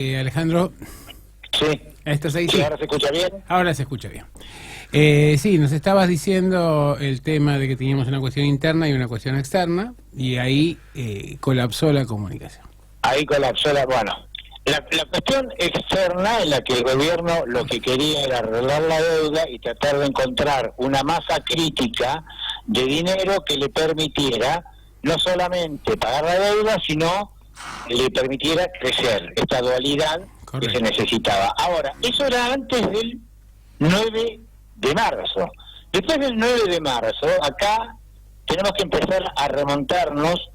Alejandro, Sí. ¿estás ahí? Sí, ahora se escucha bien. Ahora se escucha bien. Sí, nos estabas diciendo el tema de que teníamos una cuestión interna y una cuestión externa, y ahí colapsó la comunicación. Ahí colapsó bueno, la cuestión externa en la que el gobierno lo que quería era arreglar la deuda y tratar de encontrar una masa crítica de dinero que le permitiera no solamente pagar la deuda, sino le permitiera crecer, esta dualidad. Correcto. Que se necesitaba. Ahora, eso era antes del 9 de marzo. Después del 9 de marzo, acá tenemos que empezar a remontarnos.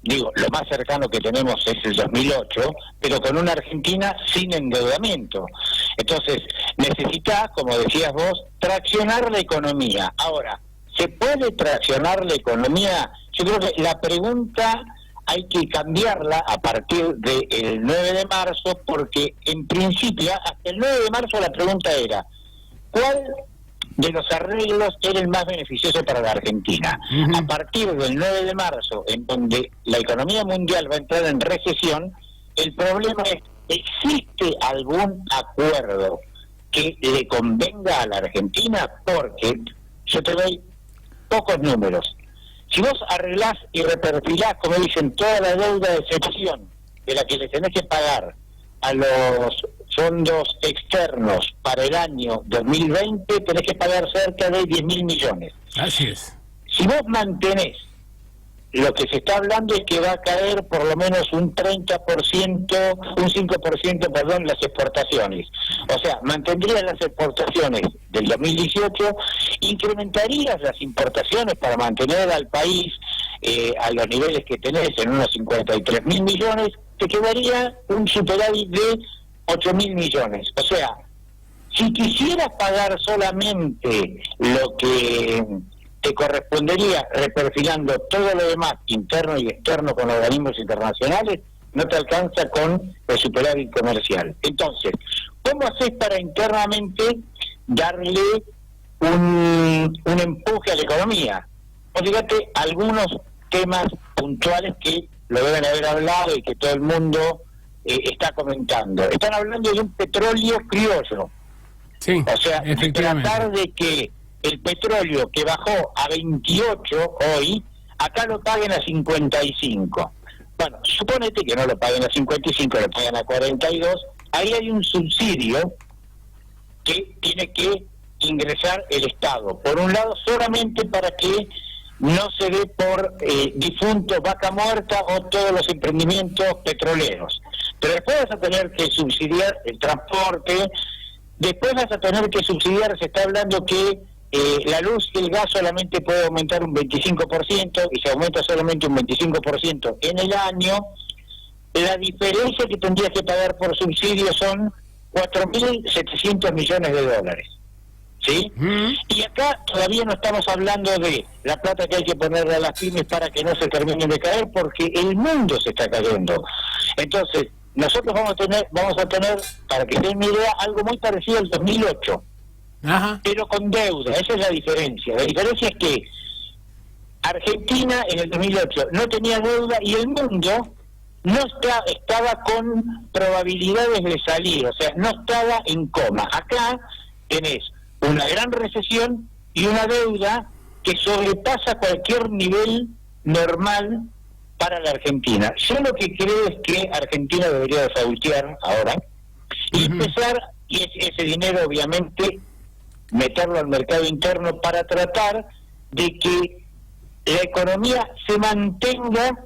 Digo, lo más cercano que tenemos es el 2008, pero con una Argentina sin endeudamiento. Entonces, necesita, como decías vos, traccionar la economía. Ahora, ¿se puede traccionar la economía? Yo creo que la pregunta hay que cambiarla a partir del 9 de marzo, porque en principio, hasta el 9 de marzo la pregunta era, ¿cuál de los arreglos era el más beneficioso para la Argentina? Uh-huh. A partir del 9 de marzo, en donde la economía mundial va a entrar en recesión, el problema es, ¿existe algún acuerdo que le convenga a la Argentina? Porque yo te doy pocos números. Si vos arreglás y reperfilás, como dicen, toda la deuda de excepción de la que le tenés que pagar a los fondos externos para el año 2020, tenés que pagar cerca de 10.000 millones. Así es. Si vos mantenés, lo que se está hablando es que va a caer por lo menos un 30%, un 5%, perdón, las exportaciones. O sea, mantendrías las exportaciones del 2018, incrementarías las importaciones para mantener al país a los niveles que tenés, en unos 53.000 millones, te quedaría un superávit de 8.000 millones. O sea, si quisieras pagar solamente lo que te correspondería reperfilando todo lo demás, interno y externo con organismos internacionales, no te alcanza con el superávit comercial. Entonces, ¿cómo haces para internamente darle un empuje a la economía? O fíjate, algunos temas puntuales que lo deben haber hablado y que todo el mundo está comentando. Están hablando de un petróleo criollo. Sí, o sea, tratar de que el petróleo que bajó a 28 hoy, acá lo paguen a 55. Bueno, suponete que no lo paguen a 55, lo paguen a 42, ahí hay un subsidio que tiene que ingresar el Estado. Por un lado, solamente para que no se dé por difuntos, vaca muerta o todos los emprendimientos petroleros. Pero después vas a tener que subsidiar el transporte, después vas a tener que subsidiar, se está hablando que la luz y el gas solamente puede aumentar un 25% y se aumenta solamente un 25% en el año. La diferencia que tendrías que pagar por subsidio son 4.700 millones de dólares. ¿Sí? Y acá todavía no estamos hablando de la plata que hay que ponerle a las pymes para que no se terminen de caer, porque el mundo se está cayendo. Entonces, nosotros vamos a tener, para que den una idea, algo muy parecido al 2008. Ajá. Pero con deuda, esa es la diferencia. La diferencia es que Argentina en el 2008 no tenía deuda y el mundo no estaba con probabilidades de salir, o sea, no estaba en coma. Acá tenés una gran recesión y una deuda que sobrepasa cualquier nivel normal para la Argentina. Yo lo que creo es que Argentina debería defaultear ahora y empezar, y ese dinero obviamente meterlo al mercado interno para tratar de que la economía se mantenga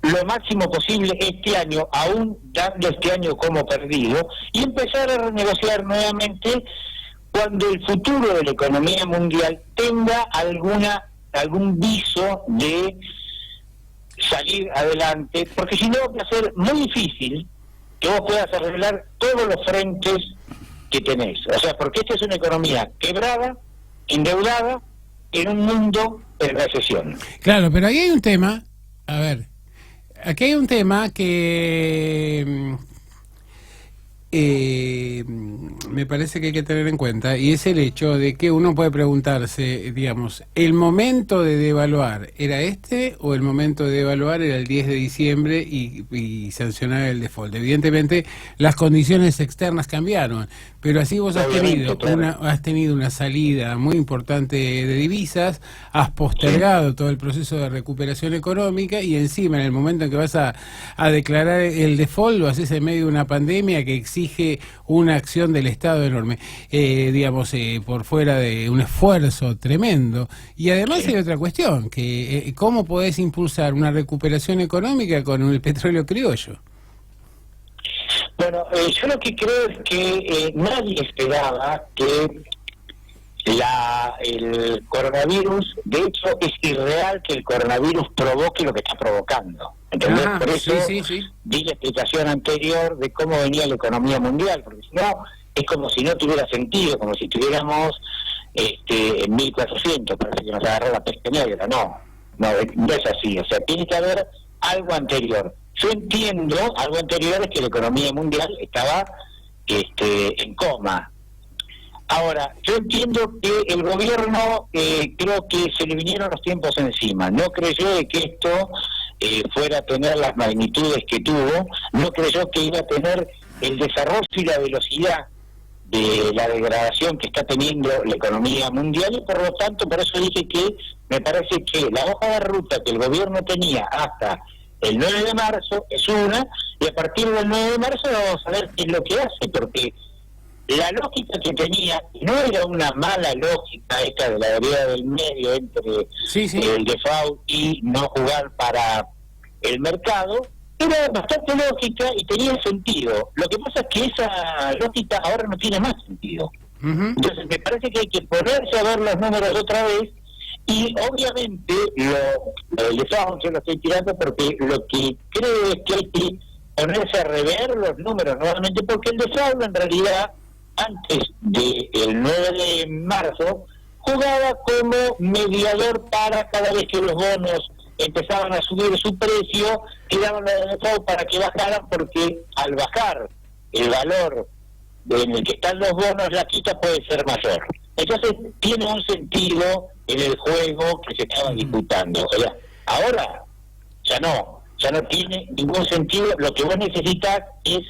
lo máximo posible este año, aún dando este año como perdido, y empezar a renegociar nuevamente cuando el futuro de la economía mundial tenga algún viso de salir adelante, porque si no va a ser muy difícil que vos puedas arreglar todos los frentes que tenés. O sea, porque esta es una economía quebrada, endeudada, en un mundo en recesión. Claro, pero ahí hay un tema, a ver, aquí hay un tema que me parece que hay que tener en cuenta, y es el hecho de que uno puede preguntarse, digamos, ¿el momento de devaluar era este o el momento de devaluar era el 10 de diciembre y sancionar el default? Evidentemente las condiciones externas cambiaron, pero así vos has tenido una salida muy importante de divisas, has postergado todo el proceso de recuperación económica y encima en el momento en que vas a declarar el default lo haces en medio de una pandemia que exige una acción del Estado enorme, por fuera de un esfuerzo tremendo. Y además hay otra cuestión, que ¿cómo podés impulsar una recuperación económica con el petróleo criollo? Bueno, yo lo que creo es que nadie esperaba que el coronavirus, de hecho es irreal que el coronavirus provoque lo que está provocando. ¿Entendés? Por eso di la explicación anterior de cómo venía la economía mundial, porque si no, es como si no tuviera sentido, como si estuviéramos en 1400, parece que nos agarró la peste negra. No es así, o sea, tiene que haber algo anterior. Yo entiendo, algo anterior es que la economía mundial estaba en coma. Ahora, yo entiendo que el gobierno creo que se le vinieron los tiempos encima. No creyó de que esto fuera a tener las magnitudes que tuvo, no creyó que iba a tener el desarrollo y la velocidad de la degradación que está teniendo la economía mundial, y por lo tanto, por eso dije que me parece que la hoja de ruta que el gobierno tenía hasta el 9 de marzo es una, y a partir del 9 de marzo vamos a ver qué es lo que hace, porque la lógica que tenía no era una mala lógica esta de la vereda del medio entre el default y no jugar para el mercado, era bastante lógica y tenía sentido. Lo que pasa es que esa lógica ahora no tiene más sentido. Entonces me parece que hay que ponerse a ver los números otra vez, y obviamente el default yo lo estoy tirando porque lo que creo es que hay que ponerse a rever los números nuevamente, porque el default en realidad antes del 9 de marzo jugaba como mediador para cada vez que los bonos empezaban a subir su precio, tiraban el default para que bajaran, porque al bajar el valor en el que están los bonos, la quita puede ser mayor. Entonces tiene un sentido en el juego que se estaba disputando. O sea, ahora ya no tiene ningún sentido. Lo que vos necesitas es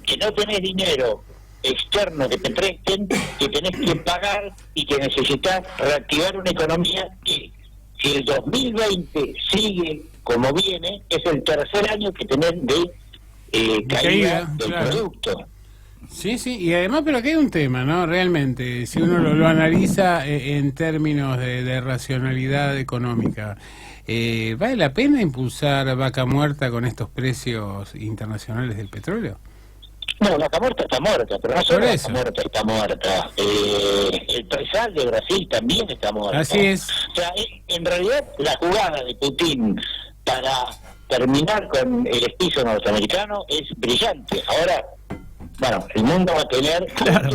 que no tenés dinero externo que te presten, que tenés que pagar y que necesitas reactivar una economía que, si el 2020 sigue como viene, es el tercer año que tenés de caída del producto. Sí, y además, pero aquí hay un tema, ¿no? Realmente, si uno lo analiza en términos de racionalidad económica, ¿vale la pena impulsar vaca muerta con estos precios internacionales del petróleo? No, Vaca Muerta está muerta, pero no solo Vaca Muerta está muerta. El Presal de Brasil también está muerta. Así es. O sea, en realidad la jugada de Putin para terminar con el espizo norteamericano es brillante. Ahora, bueno, el mundo va a tener,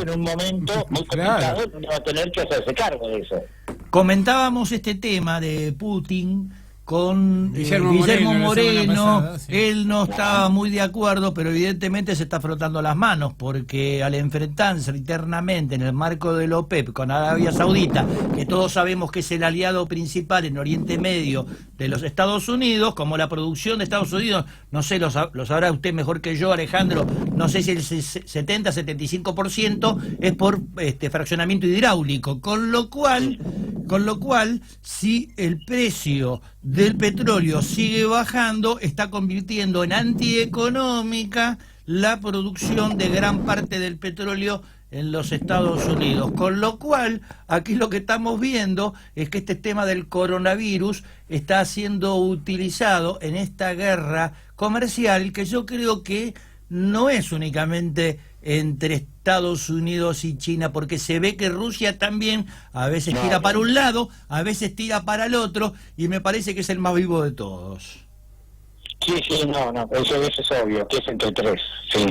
en un momento muy complicado, el mundo va a tener que hacerse cargo de eso. Comentábamos este tema de Putin con Guillermo Moreno, pasada, él no estaba muy de acuerdo, pero evidentemente se está frotando las manos, porque al enfrentarse internamente en el marco del OPEP con Arabia Saudita, que todos sabemos que es el aliado principal en Oriente Medio de los Estados Unidos, como la producción de Estados Unidos, no sé, lo sabrá usted mejor que yo, Alejandro, no sé si el 70-75% es por fraccionamiento hidráulico, con lo cual, si el precio del petróleo sigue bajando, está convirtiendo en antieconómica la producción de gran parte del petróleo en los Estados Unidos. Con lo cual, aquí lo que estamos viendo es que este tema del coronavirus está siendo utilizado en esta guerra comercial, que yo creo que no es únicamente entre Estados Unidos y China, porque se ve que Rusia también a veces tira para un lado, a veces tira para el otro, y me parece que es el más vivo de todos. Sí, eso es obvio, que es entre tres, sí.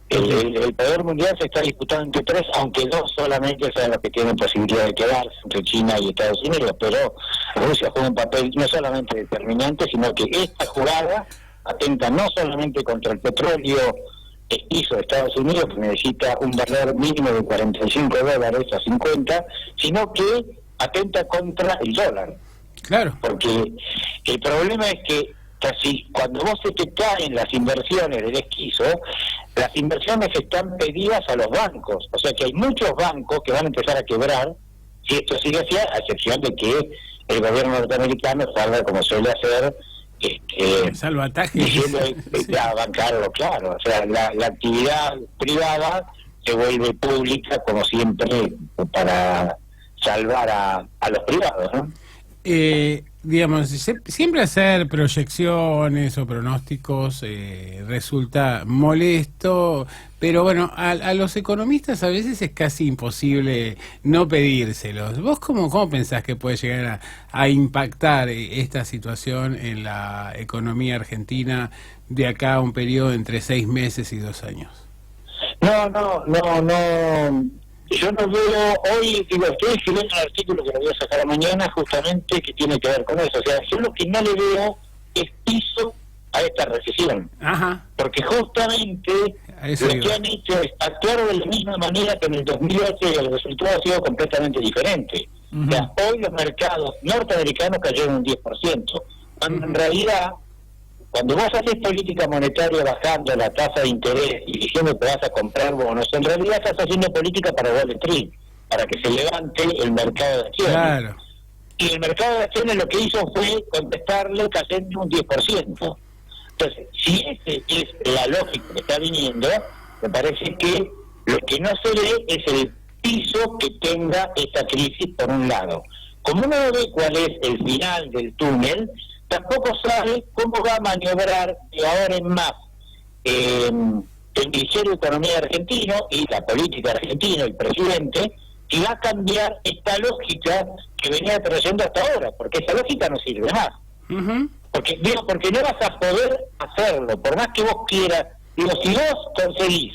El poder mundial se está disputando entre tres, aunque dos solamente sean los que tienen posibilidad de quedarse, entre China y Estados Unidos, pero Rusia juega un papel no solamente determinante, sino que esta jugada atenta no solamente contra el petróleo hizo Estados Unidos, que necesita un valor mínimo de $45 a 50, sino que atenta contra el dólar. Claro. Porque el problema es que casi cuando vos se te caen las inversiones del esquizo, las inversiones están pedidas a los bancos. O sea que hay muchos bancos que van a empezar a quebrar si esto sigue así, a excepción de que el gobierno norteamericano salga, como suele hacer, salvataje, diciendo a bancarlo, claro. O sea, la actividad privada se vuelve pública, como siempre, para salvar a los privados, ¿no? Digamos, siempre hacer proyecciones o pronósticos resulta molesto, pero bueno, a los economistas a veces es casi imposible no pedírselos. ¿Vos cómo pensás que puede llegar a impactar esta situación en la economía argentina de acá a un periodo entre 6 meses y 2 años? No. Yo no veo, hoy, estoy escribiendo un artículo que lo voy a sacar mañana justamente que tiene que ver con eso. O sea, yo lo que no le veo es piso a esta recesión. Ajá. Porque justamente lo que han hecho es actuar de la misma manera que en el 2008 y el resultado ha sido completamente diferente. O sea, hoy los mercados norteamericanos cayeron un 10%, cuando en realidad, cuando vos haces política monetaria bajando la tasa de interés y diciendo que vas a comprar bonos, en realidad estás haciendo política para Wall Street, para que se levante el mercado de acciones. Claro. Y el mercado de acciones lo que hizo fue contestarle cayendo un 10%. Entonces, si esa es la lógica que está viniendo, me parece que lo que no se ve es el piso que tenga esta crisis por un lado. Como uno no ve cuál es el final del túnel, tampoco sabe cómo va a maniobrar de ahora en más el Ministerio de Economía argentino y la política argentina, el presidente, y va a cambiar esta lógica que venía trayendo hasta ahora, porque esa lógica no sirve más. Porque no vas a poder hacerlo, por más que vos quieras. Si vos conseguís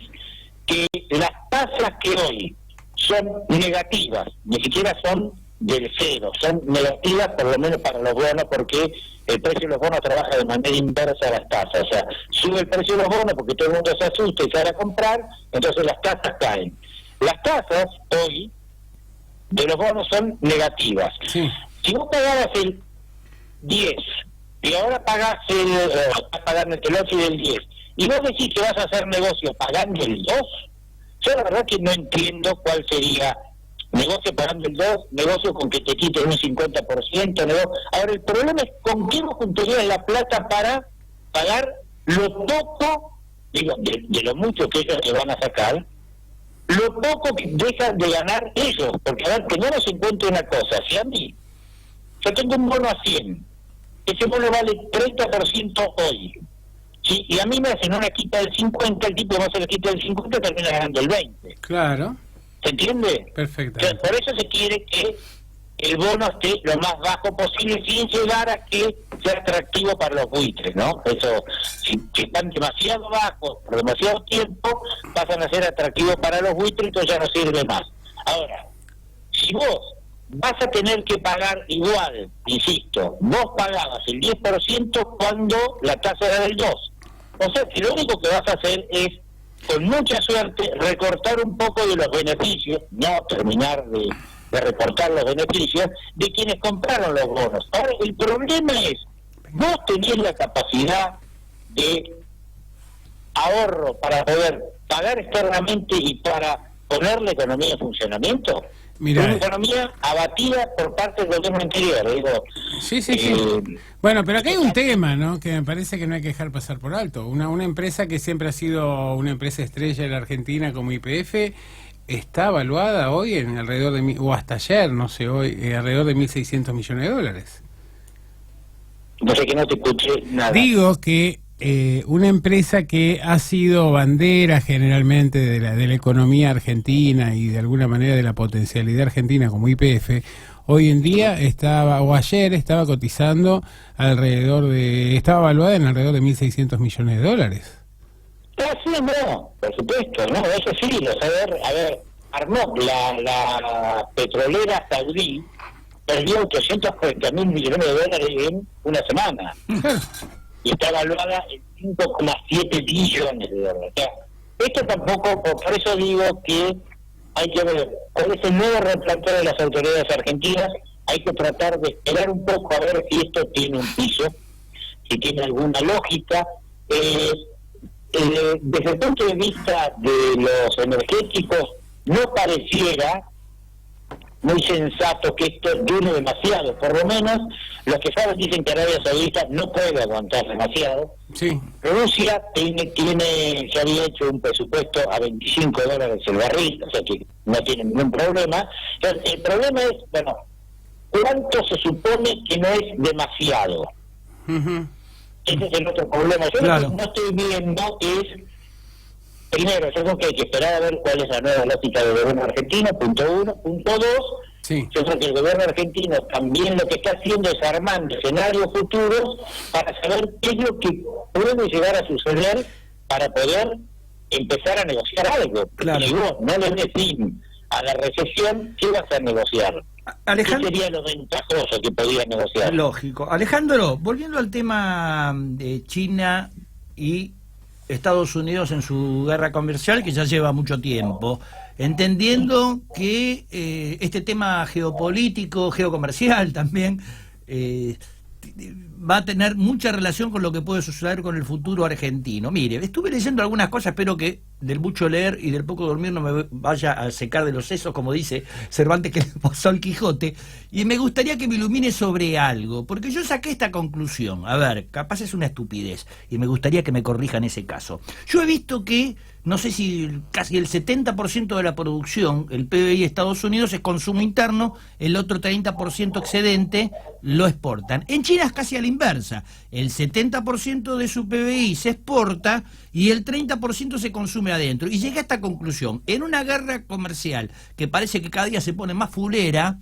que las tasas que hoy son negativas, ni siquiera son del cero, son negativas por lo menos para los bonos, porque el precio de los bonos trabaja de manera inversa a las tasas. O sea, sube el precio de los bonos porque todo el mundo se asusta y sale a comprar, entonces las tasas caen. Las tasas hoy de los bonos son negativas. Sí. Si vos pagabas el 10 y ahora pagás estás pagando entre el 8 y el 10, y vos decís que vas a hacer negocio pagando el 2, yo la verdad que no entiendo cuál sería negocio pagando el 2, negocio con que te quiten un 50%, negocio. Ahora, el problema es con qué vos juntarías la plata para pagar lo poco, digo, de lo mucho que ellos te van a sacar, lo poco que dejan de ganar ellos. Porque, a ver, tengamos en cuenta una cosa, si a mí, yo tengo un bono a 100, ese bono vale 30% hoy, ¿sí? Y a mí me hacen una quita del 50, el tipo me hace la quita del 50 y termina ganando el 20. Claro. ¿Se entiende? Perfecto. Entonces, por eso se quiere que el bono esté lo más bajo posible sin llegar a que sea atractivo para los buitres, ¿no? Eso, si están demasiado bajos por demasiado tiempo, pasan a ser atractivos para los buitres, entonces ya no sirve más. Ahora, si vos vas a tener que pagar igual, insisto, vos pagabas el 10% cuando la tasa era del 2%. O sea, que lo único que vas a hacer es, con mucha suerte, recortar un poco de los beneficios, no terminar de recortar los beneficios de quienes compraron los bonos. Ahora, el problema es, ¿vos tenés la capacidad de ahorro para poder pagar externamente y para poner la economía en funcionamiento? Mirá. Una economía abatida por parte del gobierno anterior, digo. Sí. Bueno, pero acá hay un tema, ¿no?, que me parece que no hay que dejar pasar por alto. Una empresa que siempre ha sido una empresa estrella en la Argentina como YPF está evaluada hoy en alrededor de, o hasta ayer, no sé, hoy, alrededor de $1.600 millones. No sé, que no te escuché nada. Digo que una empresa que ha sido bandera generalmente de la economía argentina y de alguna manera de la potencialidad argentina como YPF, hoy en día ayer estaba cotizando estaba evaluada en alrededor de $1.600 millones. Sí, no, por supuesto, no, eso sí, a ver, Arnaud, la petrolera saudí perdió $840.000 millones en una semana. Y está evaluada en $5,7 billones. O sea, Esto tampoco, por eso digo que hay que ver cuál es el nuevo replanteo de las autoridades argentinas. Hay que tratar de esperar un poco a ver si esto tiene un piso, si tiene alguna lógica. Desde el punto de vista de los energéticos, no pareciera muy sensato que esto dure demasiado. Por lo menos los que saben dicen que Arabia Saudita no puede aguantar demasiado. Sí. Rusia se había hecho un presupuesto a $25 el barril, o sea que no tiene ningún problema. Entonces, el problema es, bueno, ¿cuánto se supone que no es demasiado? Uh-huh. Ese es el otro problema. Yo Claro. lo que no estoy viendo es, primero, yo creo que hay que esperar a ver cuál es la nueva lógica del gobierno argentino, punto uno. Punto dos, Sí. yo creo que el gobierno argentino también lo que está haciendo es armando escenarios futuros para saber qué es lo que puede llegar a suceder para poder empezar a negociar algo. Porque Claro. si vos no le des fin a la recesión, ¿qué vas a negociar? Alejandro, ¿Qué sería lo ventajoso que podías negociar? lógico. Alejandro, volviendo al tema de China y Estados Unidos en su guerra comercial, que ya lleva mucho tiempo, entendiendo que este tema geopolítico, geocomercial también, va a tener mucha relación con lo que puede suceder con el futuro argentino. Mire, estuve leyendo algunas cosas, espero que del mucho leer y del poco dormir no me vaya a secar de los sesos, como dice Cervantes que le pasó al Quijote, y me gustaría que me ilumine sobre algo, porque yo saqué esta conclusión. A ver, capaz es una estupidez, y me gustaría que me corrija en ese caso. Yo he visto que, no sé si casi el 70% de la producción, el PBI de Estados Unidos, es consumo interno, el otro 30% excedente lo exportan. En China es casi a la inversa, el 70% de su PBI se exporta y el 30% se consume adentro. Y llegué a esta conclusión: en una guerra comercial que parece que cada día se pone más fulera,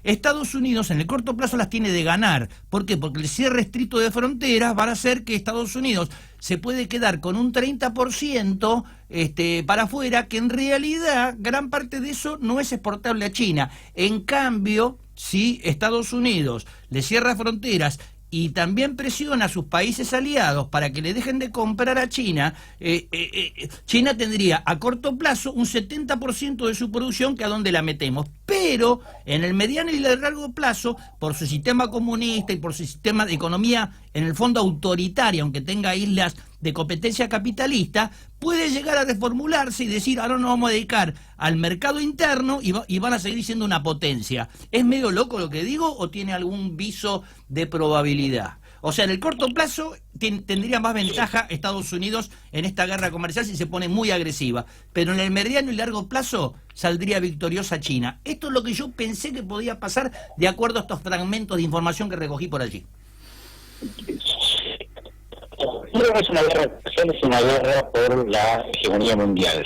Estados Unidos en el corto plazo las tiene de ganar. ¿Por qué? Porque el cierre estricto de fronteras va a hacer que Estados Unidos se puede quedar con un 30% para afuera, que en realidad gran parte de eso no es exportable a China. En cambio, si Estados Unidos le cierra fronteras y también presiona a sus países aliados para que le dejen de comprar a China, China tendría a corto plazo un 70% de su producción, que a dónde la metemos. Pero en el mediano y el largo plazo, por su sistema comunista y por su sistema de economía en el fondo autoritaria, aunque tenga islas de competencia capitalista, puede llegar a reformularse y decir: ahora nos vamos a dedicar al mercado interno y van a seguir siendo una potencia. ¿Es medio loco lo que digo o tiene algún viso de probabilidad? O sea, en el corto plazo tendría más ventaja Estados Unidos en esta guerra comercial si se pone muy agresiva, pero en el mediano y largo plazo saldría victoriosa China. Esto es lo que yo pensé que podía pasar de acuerdo a estos fragmentos de información que recogí por allí. Creo que es una guerra comercial, es una guerra por la hegemonía mundial.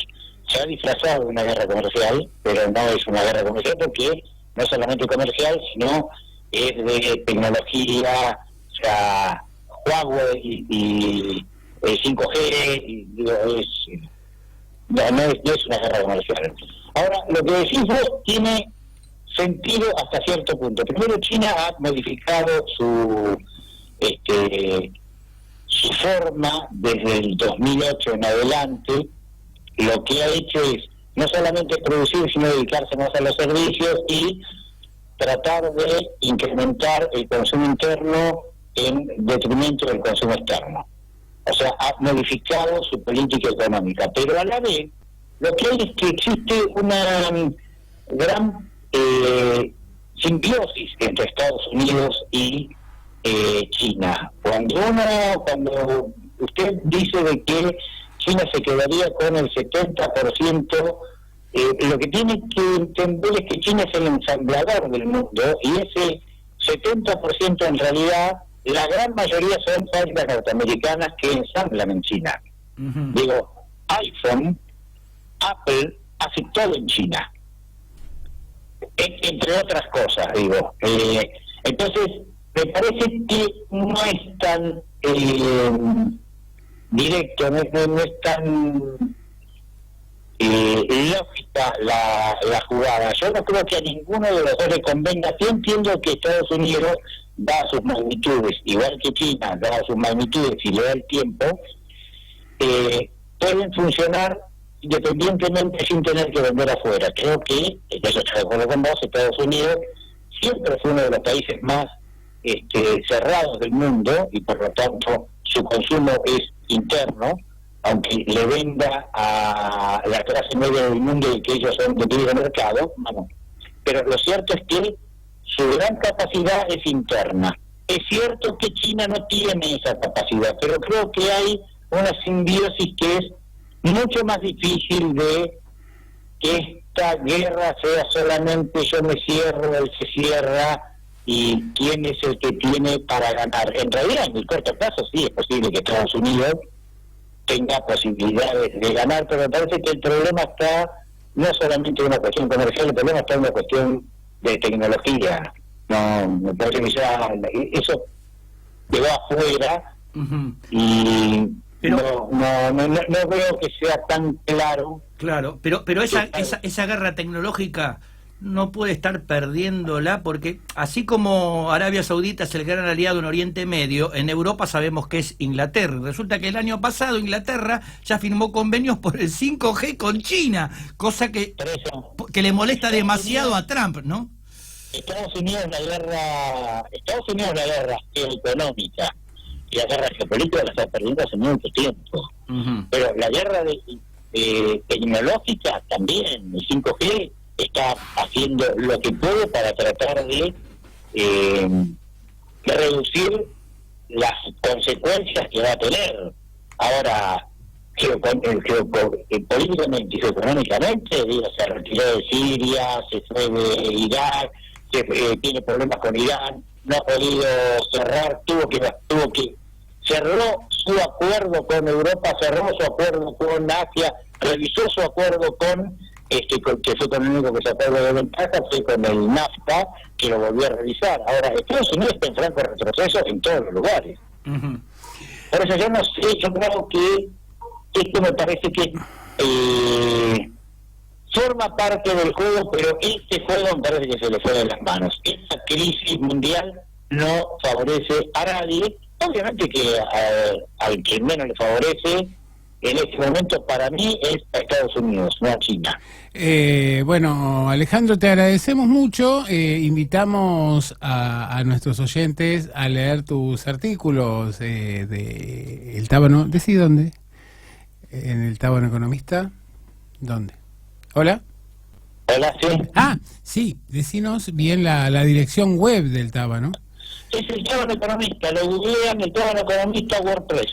Se ha disfrazado de una guerra comercial, pero no es una guerra comercial porque no es solamente comercial, sino es de tecnología, o sea, Huawei y 5G, y, digo, no es una guerra comercial. Ahora, lo que decís vos tiene sentido hasta cierto punto. Primero, China ha modificado su forma desde el 2008 en adelante. Lo que ha hecho es no solamente producir, sino dedicarse más a los servicios y tratar de incrementar el consumo interno en detrimento del consumo externo. O sea, ha modificado su política económica, pero a la vez lo que hay es que existe una gran simbiosis entre Estados Unidos y China. Cuando usted dice de que China se quedaría con el 70%, lo que tiene que entender es que China es el ensamblador del mundo, y ese 70% en realidad, la gran mayoría son fábricas norteamericanas que ensamblan en China. Uh-huh. Digo, iPhone, Apple, hace todo en China, entre otras cosas, digo. Entonces, me parece que no es tan directo, no es tan lógica la jugada. Yo no creo que a ninguno de los dos le convenga. Yo entiendo que Estados Unidos, da sus magnitudes, igual que China, da sus magnitudes y le da el tiempo, pueden funcionar independientemente sin tener que vender afuera. Creo que, eso estoy de acuerdo con vos, Estados Unidos siempre fue uno de los países más cerrados del mundo y por lo tanto su consumo es interno, aunque le venda a la clase media del mundo y que ellos son de libre mercado, bueno. Pero lo cierto es que su gran capacidad es interna. Es cierto que China no tiene esa capacidad, pero creo que hay una simbiosis que es mucho más difícil de que esta guerra sea solamente yo me cierro, él se cierra y quién es el que tiene para ganar. En realidad, en el corto plazo sí es posible que Estados Unidos tenga posibilidades de ganar, pero me parece que el problema está no solamente en una cuestión comercial, el problema está en una cuestión de tecnología. No, me parece que ya eso quedó afuera. Uh-huh. Y pero, no veo que sea tan claro. Claro, pero esa guerra tecnológica no puede estar perdiéndola, porque así como Arabia Saudita es el gran aliado en Oriente Medio, en Europa sabemos que es Inglaterra. Resulta que el año pasado Inglaterra ya firmó convenios por el 5G con China, cosa que le molesta demasiado a Trump, ¿no? Estados Unidos la guerra geoeconómica y la guerra geopolítica la está perdiendo hace mucho tiempo. Uh-huh. Pero la guerra tecnológica también, el 5G está haciendo lo que puede para tratar de reducir las consecuencias que va a tener. Ahora, políticamente y geoeconómicamente, se retiró de Siria, se fue de Irak, tiene problemas con Irán, no ha podido cerrar, tuvo que cerró su acuerdo con Europa, cerró su acuerdo con Asia, revisó su acuerdo con que fue con el único que se acuerdo de ventaja, fue con el NAFTA, que lo volvió a revisar. Ahora, Estados Unidos está en franco retroceso en todos los lugares. Uh-huh. Por eso yo no sé, yo creo que esto me parece que forma parte del juego, pero este juego me parece que se le fue de las manos. Esta crisis mundial no favorece a nadie. Obviamente que al que menos le favorece en este momento para mí es a Estados Unidos, no a China. Bueno, Alejandro, te agradecemos mucho. Invitamos a nuestros oyentes a leer tus artículos de El Tábano. ¿Decí dónde? En El Tábano Economista. ¿Dónde? ¿Hola? Hola, sí. Ah, sí, decinos bien la dirección web del Tábano. Es El Tábano Economista, lo googlean, El Tábano Economista WordPress.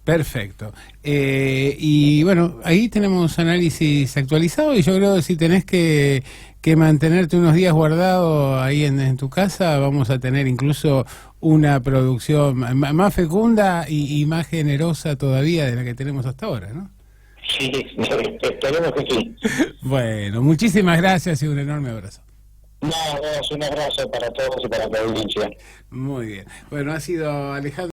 Perfecto. Y bueno, ahí tenemos análisis actualizado y yo creo que si tenés que mantenerte unos días guardado ahí en tu casa, vamos a tener incluso una producción más fecunda y más generosa todavía de la que tenemos hasta ahora, ¿no? Sí, esperemos que sí. Bueno, muchísimas gracias y un enorme abrazo. No, un abrazo para todos y para la audiencia. Muy bien. Bueno, ha sido Alejandro.